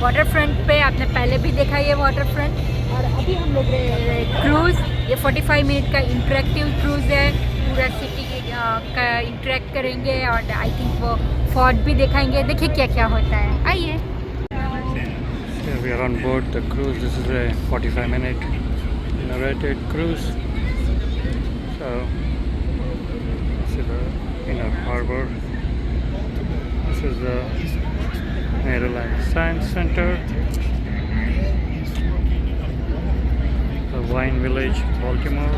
Water front पे आपने पहले भी देखा ये वाटर फ्रंट। और अभी हम लोग क्रूज़, ये 45 मिनट का इंटरेक्टिव क्रूज़ है, पूरा सिटी का इंटरेक्ट करेंगे और आई थिंक वो फोर्ट भी दिखाएंगे। देखिए क्या क्या होता है, आइए। We are on board the cruise. This is a 45-minute narrated cruise. So this is the inner harbor. This is the Maryland Science Center, the Wine Village, Baltimore.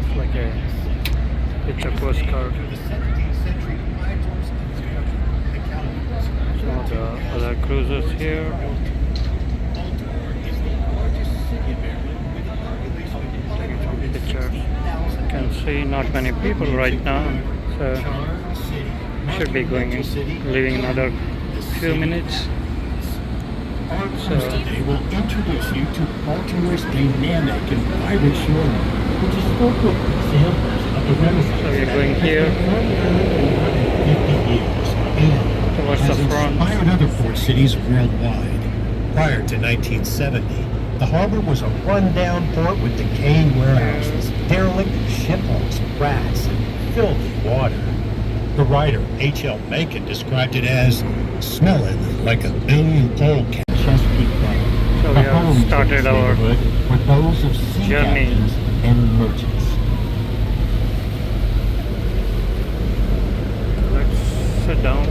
It's like a picture postcard. Some of the other cruises here. Taking some pictures. You can see not many people right now, so should be leaving another few minutes. So they will introduce you to Baltimore's dynamic and vibrant shoreline, which is filled with examples of the Renaissance. we are going here 50 years and towards the has front. inspired other port cities worldwide. Prior to 1970, the harbor was a rundown port with decaying warehouses, derelict shipwrecks, rats, and filthy water. The writer H.L. Mencken described it as smelling like a billion old cats. Chesapeake Bay. So we The have homes of started this our neighborhood were those of sea journey. captains and merchants. Let's sit down.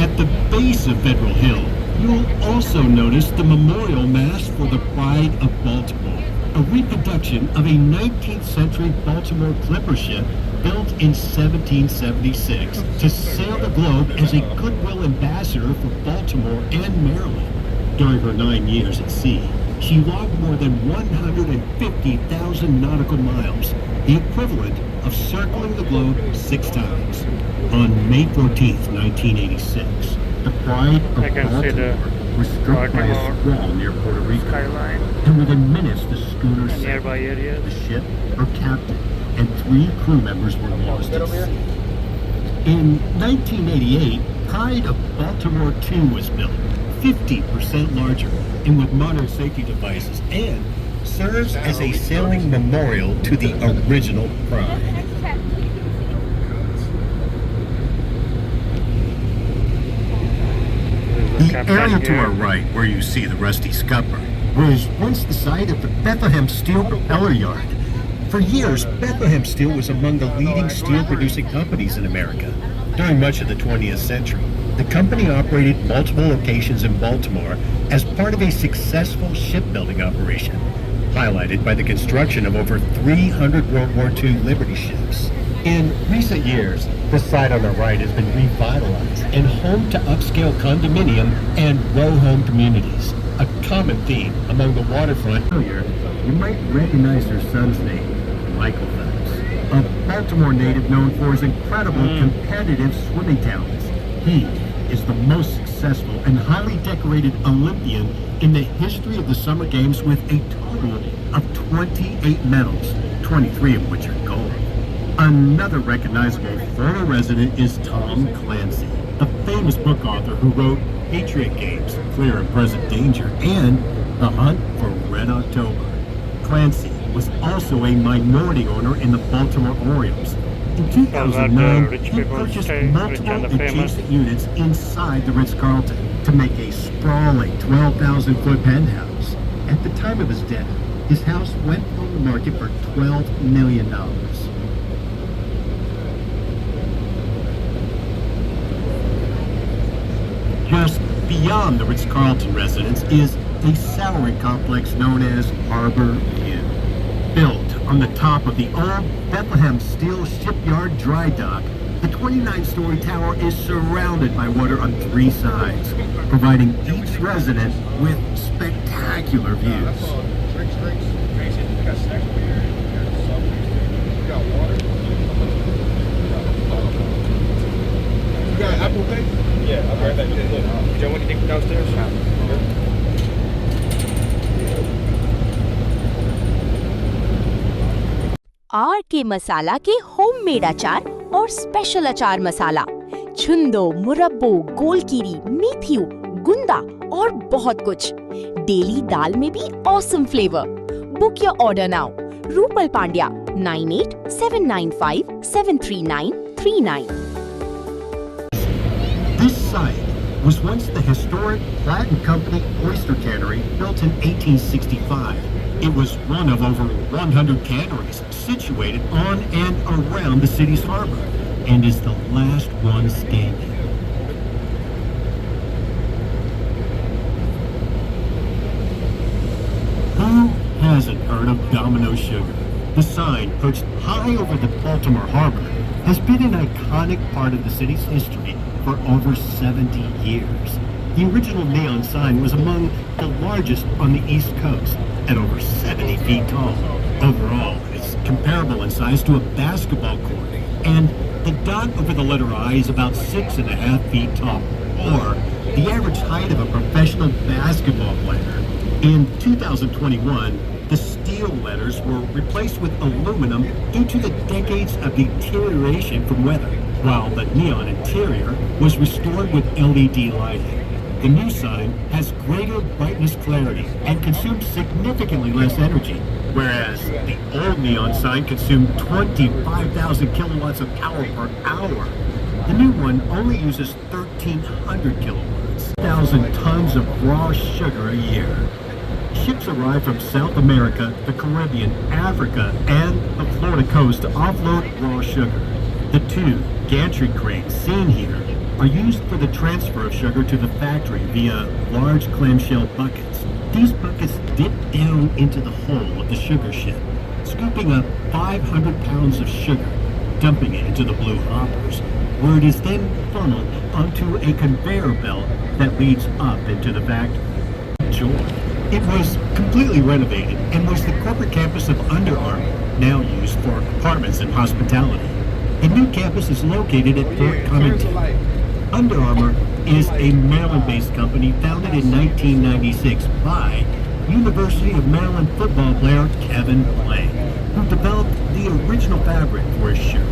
At the base of Federal Hill, you'll also notice the memorial mast for the Pride of Baltimore, a reproduction of a 19th century Baltimore clipper ship built in 1776 to sail the globe as a goodwill ambassador for Baltimore and Maryland. During her 9 years at sea, she logged more than 150,000 nautical miles, the equivalent of circling the globe 6 times. On May 14th, 1986, the Pride of I can see the Baltimore was struck by a Baltimore squall near Puerto Rico. skyline And within minutes, the schooner and sank. nearby areas. The ship, her captain, and 3 crew members were lost at sea. In 1988, Pride of Baltimore II was built, 50% larger and with modern safety devices, and serves as a sailing memorial to the original Pride. There's The captain area to here. our right, where you see the rusty scupper, was once the site of the Bethlehem Steel Propeller Yard. For years, Bethlehem Steel was among the leading steel-producing companies in America. During much of the 20th century, the company operated multiple locations in Baltimore as part of a successful shipbuilding operation, highlighted by the construction of over 300 World War II Liberty ships. In recent years, the site on the right has been revitalized and home to upscale condominium and row home communities. A common theme among the waterfront. You might recognize her son's name, Michael Phelps, a Baltimore native known for his incredible competitive swimming talents. He is the most successful and highly decorated Olympian in the history of the Summer Games with a total of 28 medals, 23 of which are gold. Another recognizable former resident is Tom Clancy, the famous book author who wrote Patriot Games, Clear and Present Danger, and The Hunt for Red October. Clancy was also a minority owner in the Baltimore Orioles. In 2009, rich he people purchased stay, rich multiple and the famous. adjacent units inside the Ritz-Carlton to make a sprawling 12,000-foot penthouse. At the time of his death, his house went on the market for $12 million. Just beyond the Ritz-Carlton residence is a souring complex known as Harbor View. Built on the top of the old Bethlehem Steel Shipyard dry dock, the 29-story tower is surrounded by water on 3 sides, providing each resident with spectacular views. You got Apple Pay? Yeah, I'll grab that. You don't want anything downstairs? और के मसाला के homemade अचार और special अचार मसाला, छुंदो, मुरब्बो, गोलकीरी, मेथियो, गुंदा और बहुत कुछ। Daily दाल में भी awesome flavour. Book your order now. Rupal Pandya 9879573939। This site was once the historic Platt & Company oyster cannery built in 1865. It was one of over 100 canneries situated on and around the city's harbor and is the last one standing. Who hasn't heard of Domino Sugar? The sign perched high over the Baltimore harbor has been an iconic part of the city's history for over 70 years. The original neon sign was among the largest on the East Coast at over 70 feet tall. Overall, it's comparable in size to a basketball court, and the dot over the letter I is about 6.5 feet tall, or the average height of a professional basketball player. In 2021, the steel letters were replaced with aluminum due to the decades of deterioration from weather, while the neon interior was restored with LED lighting. The new sign has greater brightness clarity and consumes significantly less energy, whereas the old neon sign consumed 25,000 kilowatts of power per hour. The new one only uses 1,300 kilowatts, 1,000 tons of raw sugar a year. Ships arrive from South America, the Caribbean, Africa, and the Florida coast to offload raw sugar. The two gantry cranes seen here are used for the transfer of sugar to the factory via large clamshell buckets. These buckets dip down into the hull of the sugar ship, scooping up 500 pounds of sugar, dumping it into the blue hoppers, where it is then funneled onto a conveyor belt that leads up into the factory. Joy. It was completely renovated and was the corporate campus of Under Armour, now used for apartments and hospitality. A new campus is located at Fort McHenry. Under Armour is a Maryland-based company founded in 1996 by University of Maryland football player Kevin Lang, who developed the original fabric for his shirt.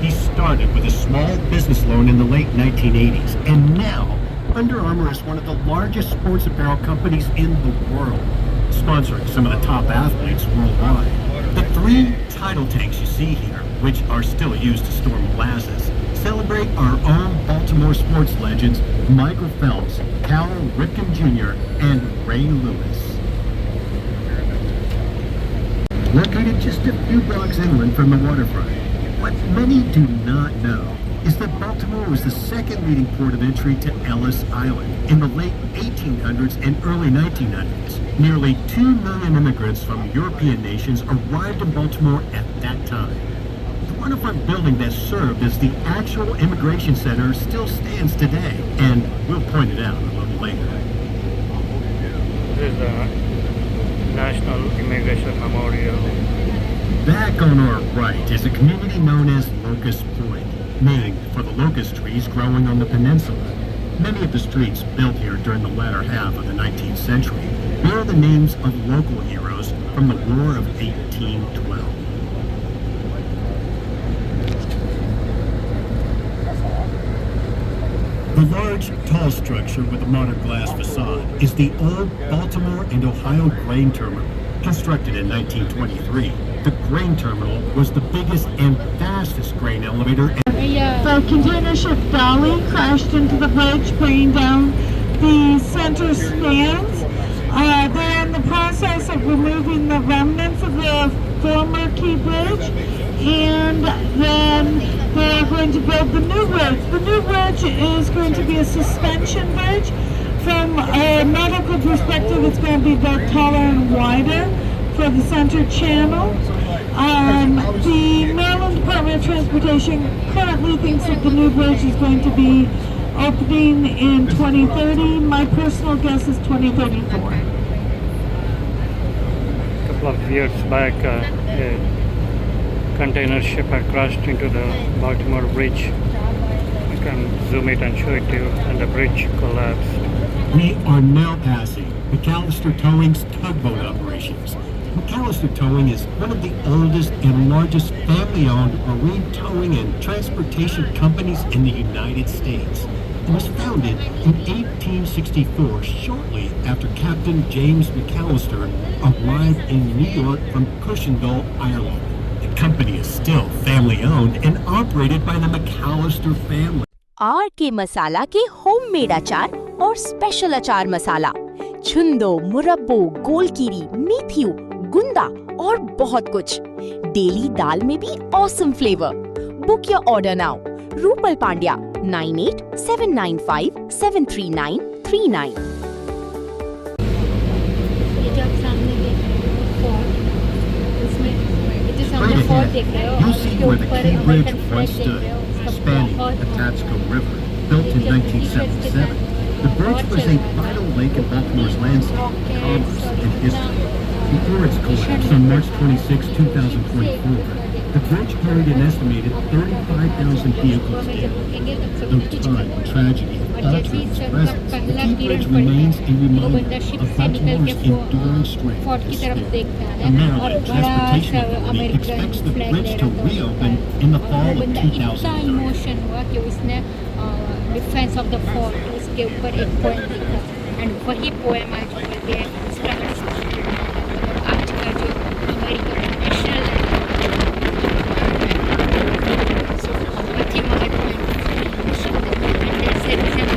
He started with a small business loan in the late 1980s, and now Under Armour is one of the largest sports apparel companies in the world, sponsoring some of the top athletes worldwide. The 3 title tanks you see here, which are still used to store molasses, celebrate our own Baltimore sports legends Michael Phelps, Cal Ripken Jr., and Ray Lewis. Located just a few blocks inland from the waterfront, what many do not know is that Baltimore was the second leading port of entry to Ellis Island in the late 1800s and early 1900s. Nearly 2 million immigrants from European nations arrived in Baltimore at that time. The waterfront building that served as the actual immigration center still stands today, and we'll point it out a little later. This is the National Immigration Memorial. Back on our right is a community known as Locust Point, named for the locust trees growing on the peninsula. Many of the streets built here during the latter half of the 19th century bear the names of local heroes from the War of 1812. The large, tall structure with a modern glass facade is the old Baltimore and Ohio Grain Terminal, constructed in 1923. The grain terminal was the biggest and fastest grain elevator. The container ship Dolly crashed into the bridge, bringing down the center spans. They're in the process of removing the remnants of the former key bridge, and then they're going to build the new bridge. The new bridge is going to be a suspension bridge. From a medical perspective, it's going to be built taller and wider for the center channel. The Maryland Department of Transportation currently thinks that the new bridge is going to be opening in 2030. My personal guess is 2034. A couple of years back, a container ship had crashed into the Baltimore bridge. I can zoom it and show it to you, and the bridge collapsed. We are now passing McAllister Towing's tugboat operations. McAllister Towing is one of the oldest and largest family-owned marine towing and transportation companies in the United States. It was founded in 1864, shortly after Captain James McAllister arrived in New York from Cushendall, Ireland. The company is still family-owned and operated by the McAllister family. R K Masala के homemade अचार और special अचार मसाला, छुंदो, मुरब्बो, गोलकीरी, मेथियो, गुंदा और बहुत कुछ। Daily दाल में भी awesome flavour. Book your order now. Rupal Pandya 9879573939। ये जो आप सामने देख रहे हो फोर्ट, उसमें ये जो सामने फोर्ट देख रहे हो, You'll see उसके where the ऊपर Key Bridge American flag once देख stood, रहे हो, उसका spanning बहुत the Patapsco River, built in 1977. The bridge was a vital link in Baltimore's landscape, commerce, and history. Before its collapse on March 26, 2024, the bridge carried an estimated 35,000 vehicles daily. Though time and tragedy have altered its presence, the Key Bridge remains a reminder of Baltimore's enduring strength fort and की तरफ spirit. देखता The है और Maryland बड़ा Transportation सा Authority American expects the flag bridge to लहराता हुआ reopen in the fall और of बंदा इतना 2030. इमोशन हुआ कि उसने डिफेंस ऑफ द फोर्ट उसके ऊपर एक पोएम लिखा एंड वही पोएम आज बोल के इंस्पिरेशन आज का जो अमेरिका का नेशनल बहुत ही महत्वपूर्ण शब्द है and that's the reason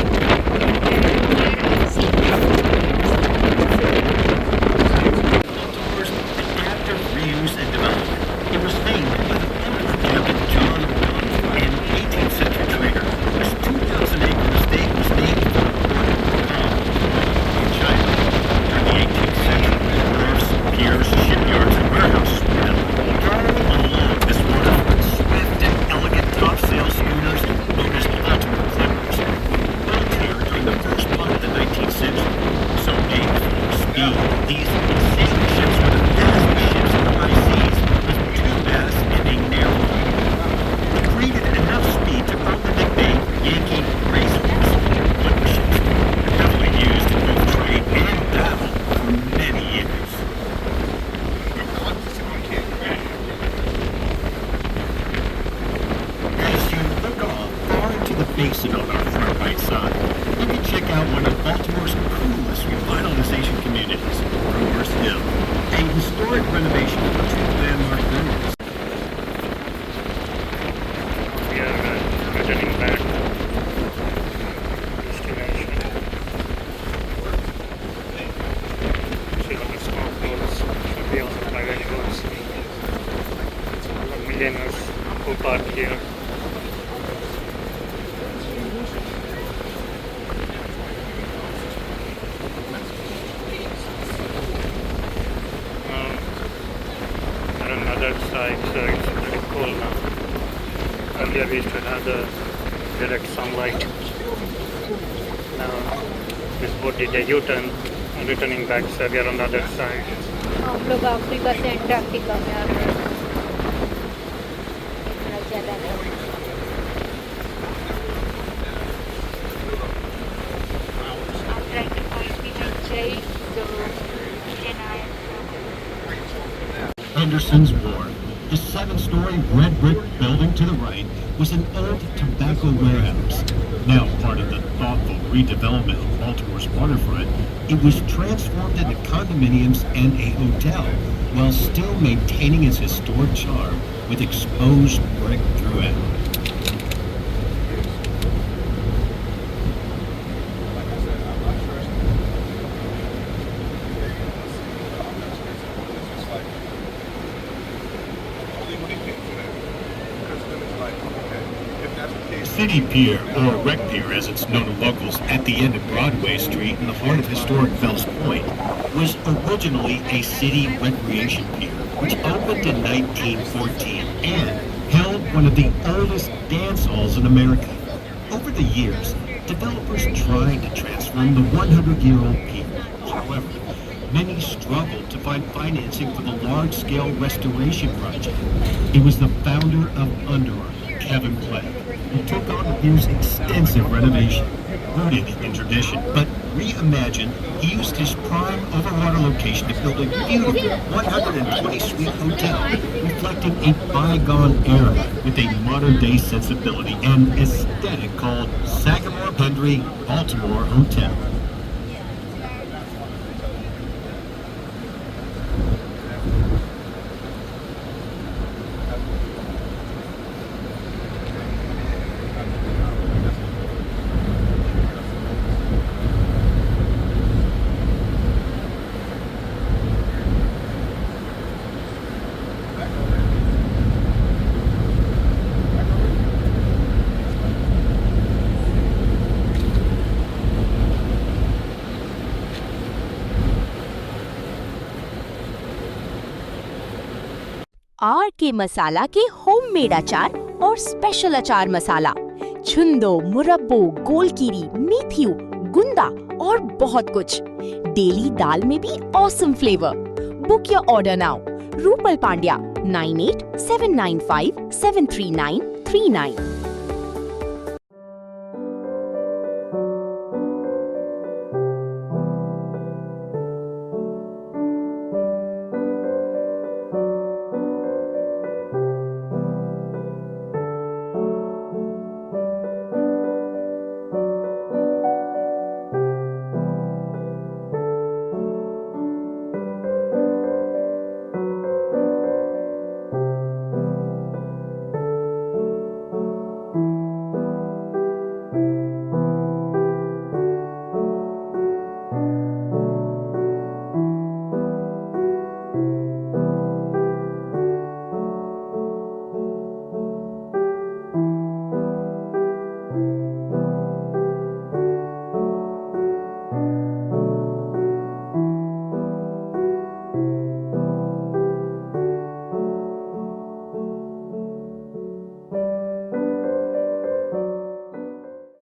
Baltimore's active reuse and development. It was named by the founder, Captain John Ross, an 18th century trader. This 2,000 acre estate was named for the port of in China. During the 18th century, wharves, piers, shipyards, and warehouses were built. All along this waterfront, swift and elegant topsail schooners known as Baltimore clippers built here during the first part of the 19th century. So named for speed, these sailing ships were the fastest ships in the high seas with two masts and a narrow hull. It created enough speed to earn the nickname Yankee Racehorse. Clipper ships were heavily used in both trade and battle for many years. As you look off far into the basin on our far right side, you can check out one of Baltimore's coolest revitalization communities, Brewers Hill, a historic renovation of two landmark buildings. We are returning back to destination. See all the small boats, should be also private boats. All the millionaires who park here. On another side, so it's pretty cool now. Earlier we used to have the direct sunlight. Now this boat did a U-turn, returning back, so we are on the other side. हम लोग Africa से Antarctica में आ रहे हैं इतना ज़्यादा है। I'm trying to find behind Jay, so can I? Henderson's Wharf. The 7-story red brick building to the right was an old tobacco warehouse. Now part of the thoughtful redevelopment of Baltimore's waterfront, it was transformed into condominiums and a hotel while still maintaining its historic charm with exposed brick throughout. City Pier, or Wreck Pier as it's known to locals, at the end of Broadway Street in the heart of historic Fells Point, was originally a city recreation pier, which opened in 1914 and held one of the oldest dance halls in America. Over the years, developers tried to transform the 100-year-old pier. However, many struggled to find financing for the large-scale restoration project. It was the founder of Under Armour, Kevin Clegg, who took on the pier's extensive renovation. rooted in tradition, but reimagined, he used his prime overwater location to build a beautiful 120-suite hotel, reflecting a bygone era with a modern-day sensibility and aesthetic called Sagamore McHenry Baltimore Hotel. R K Masala के homemade अचार और special अचार मसाला, छुंदो, मुरब्बो, गोलकीरी, मेथियो, गुंदा और बहुत कुछ। Daily दाल में भी awesome flavour. Book your order now. Rupal Pandya 9879573939।